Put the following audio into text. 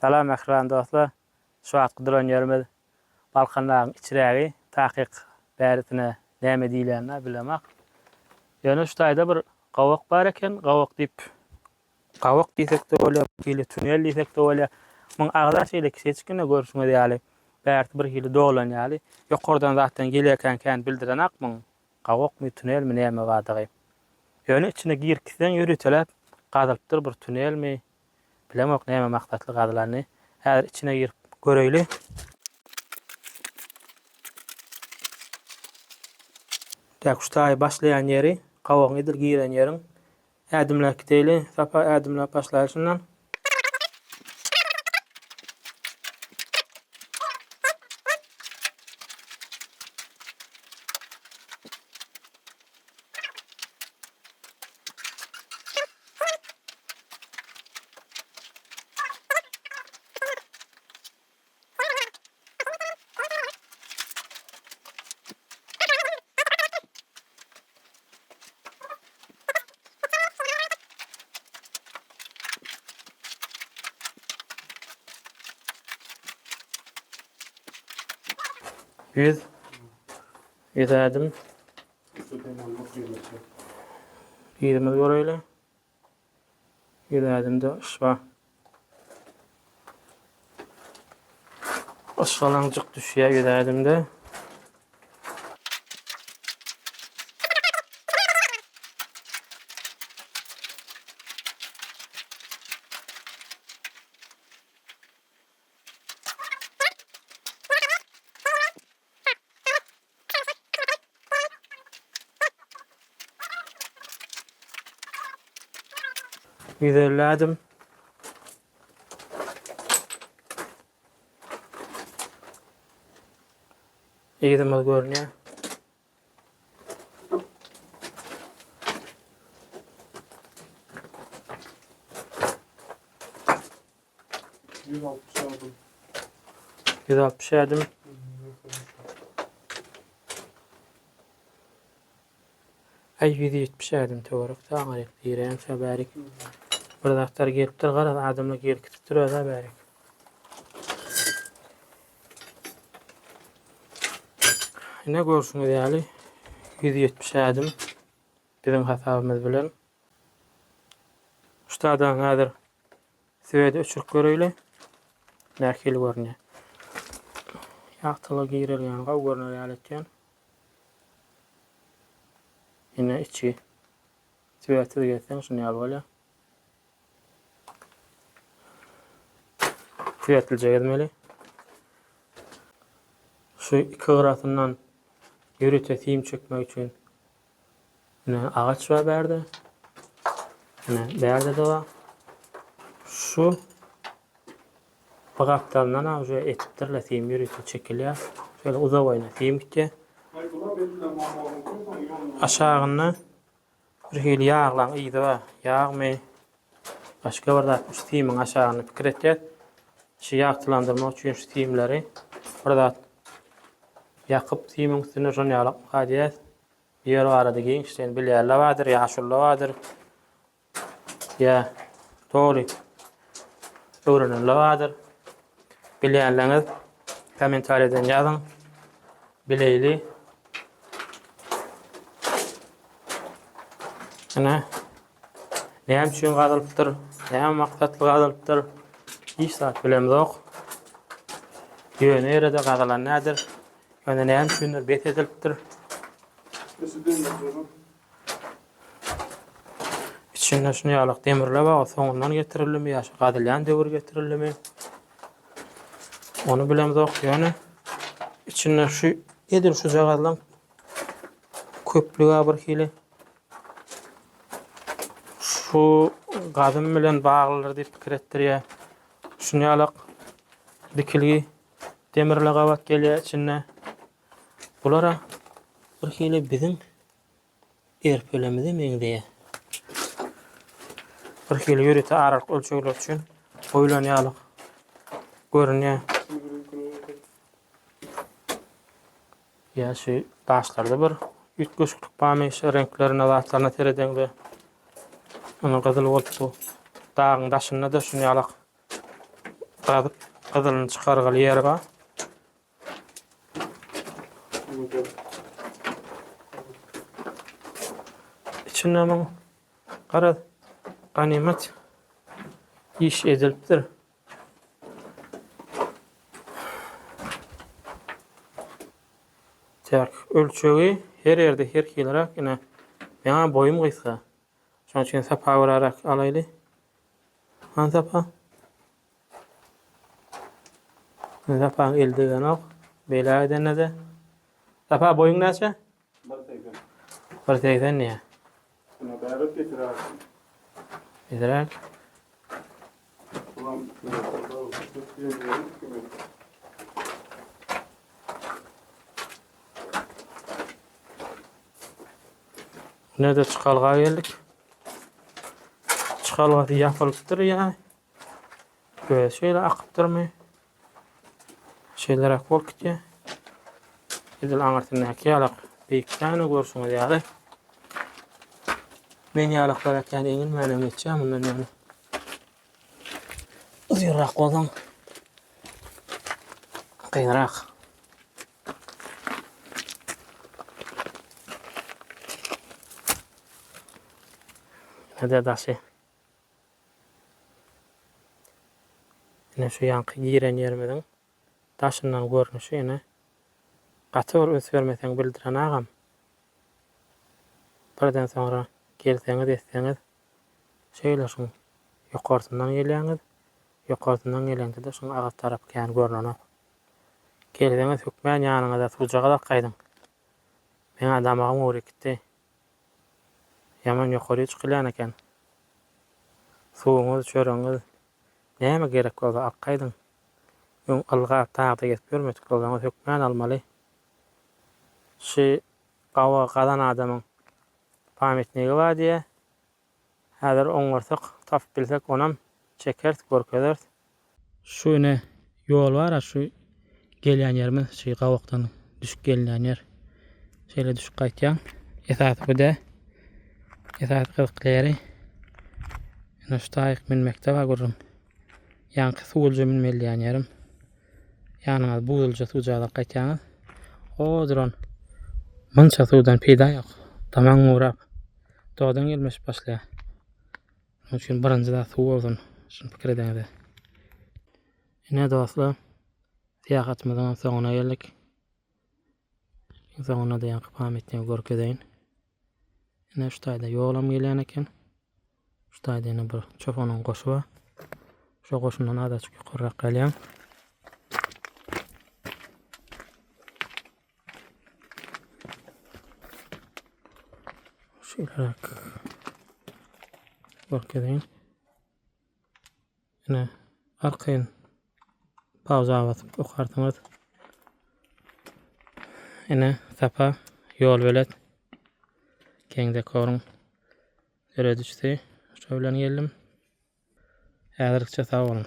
Salam ekran dostlar. Şu an qıdıran yerimiz balkanların içirəgi, taqiq bəritine näme diýilänini bilemek. Ýöne şu taýda bir gawak bar eken, gawak diýsek de bolýar, hili tünel diýsek de bolýar. Muň agdaş ile kiçikine görüşmedi ýaly. Bärt bir hili dolan ýaly. Ýokardan zatdan gelýärken bildiren akmyň. Gawak mı tünel mi näme badagy. Ýöne içine girkisen ýürüteler, gazypdyr bir tünel mi? Bilemok näme maksatly gazylarny. Häzir içine girip göreýli. Täküştaý başlaýan ýeri, gawagyň edir giren ýeriň. Ädimler gideli, sapa ädimler başlaýşyndan. Yüz adım. Yirmi göreyle. Yüz adımda ışva. Işvalancık düşüyor yüz adımda. Yüzerledim. İyidimiz görünüyor. Yüz altmış adım. Ay 170 adım teorik tağarik diýerim şäbärik. Bir daktar gelipdir, gara adamla gelip durar şäbärik. Ne görüşüňiz ýaly? 170 adım bizim hasabymyz bilen. Ştadan häzir süwede uçurup göreýli. Nähili görünýär. Ýagtyla girilýän gaw görünýär ýaly. Yine içi süweti de gelsen şunu ýaly bolýar. Süwetilje gelmeli. Şu iki gyrasyndan ýürüte tiým çekmek üçin yine agaç we berde. Yine berde de var. Şu bagapdan aşağı etipdirle tiým ýürüte çekilýär. Şöyle uzak oyna tiým gitdi. Aşağına bir hili yağlan iyidi var. Yağmay. Başka bir da şu tiýimiň aşağını pikir etýär. Şu ýagtylandyrmak üçin şu tiýimleri burada ýakyp tiýimiň üstüne ýalyp gadýar. Ýer arada giňişden bilýärler wadyr, ýaşullar wadyr. Ya tory. Öwrenenler wadyr. Bilýärleňiz kommentariýadan ýazyň. Bileýli. Näme üçin gazylypdyr, näme maksatly gazylypdyr? Hiç zat bilemzok. Ýöne ýerde gazylan nädir? Ýöne näme üçin bet edilipdir? İçinde şunu ýalyk demirler bar, soňundan getirilmi, ýa gadylýan döwür getirilmi? Onu bilemzok. Ýöne içinde şu edir şu jagadan köplüğe bir hili. Şu gadym bilen baglylar diýip pikir etdirýär. Şunu ýalyk dikilgi demirle gawat gelýär içinde. Bulara bir hili bizim erpelemide meňdeýär. Bir hili ýürüte aralyk ölçegler üçin goýulan ýalyk görünýär. Ya şu taşlarda bir ütgüşlük barmy, renklerine zatlarına teredeňde. Onu gazyl bolupdy. Dağın daşyna da şunu ýalyk Gazyp gyzylyny çykargaly ýeri bar. İçinde men gara ganimet iş edilipdir. Tak ölçügi her ýerde her kilerak ine meňa boyum gysga. Şoň üçin sapa gurarak alaýly. Han sapa. Sapa eldigen ok. Bela edenede. Sapa boyun näçe? 1.80 ne? Buna bäret getirer. Edrak. Ulan Nerede çıkalga geldik? Çıkalga da yapılıptır ya. Böyle şöyle akıptır mı? Şeyler akıp gidiyor. Edil anartındaki yalak büyükten görsünüz yani. Men yalaklar ekeni engin menem geçeceğim bundan yani. Uzayrak olan. Kıynarak. Ne de daşı. Yine şu yankı giren yermeden taşından görünüşü yine katı bir özgörmesen bildiren ağam. Birden sonra gelseniz etseniz şöyle şun yukarısından geliyorsunuz. Yukarısından geliyorsunuz da şun ağa taraf yani görünen. Gelseniz hükmen yanınıza sucağa da kaydın. Ben adamağım uğru gitti. Yaman yukarı çıkılan eken. Suğunuz, çörüňiz näme gerek bolsa akkaydın. Ýöň alga tagda geçip görmedik bolsaňyz hükmen almaly. Şu gawa gadan adamyň pametnigi bar diýe. Häzir oňarsak, tap bilsek onam çeker, görkezер. Şu ne ýol bar, şu gelýän ýerimiz şu gawakdan düşüp gelýän ýer. Şeýle düşüp gaýtýan. Esasy bu da. Esasy kızykly. Ene şu taýyk minmekde bar görürüm. Yankı suwulja minmelýän ýerim. Ýanyňyz buzulja suwjada gaýtýaňyz. O duran. Munça suwdan peýda ýok. Tamam uğrap. Dağdan gelmiş başlaýar. Onun üçin birinji da suw bolsun. Şunu pikir edeňiz. Ene dostlar, seýahatymyzyň soňuna geldik. Soňuna da ýanky pametini görkedeýin. Ene şu taýda ýolam gelýän eken. Şu taýda ene bir çopanyň goşu bar. Şu goşundan adaçyk ýokarak gelýän. Şeýlerak görkedeýin. Ene arkaýyn pauza basyp okartyňyz. Ene sapa ýol belet. Keňde koruň. Öre düşdi. Şo bilen geldim. Häzirçe sag bolun.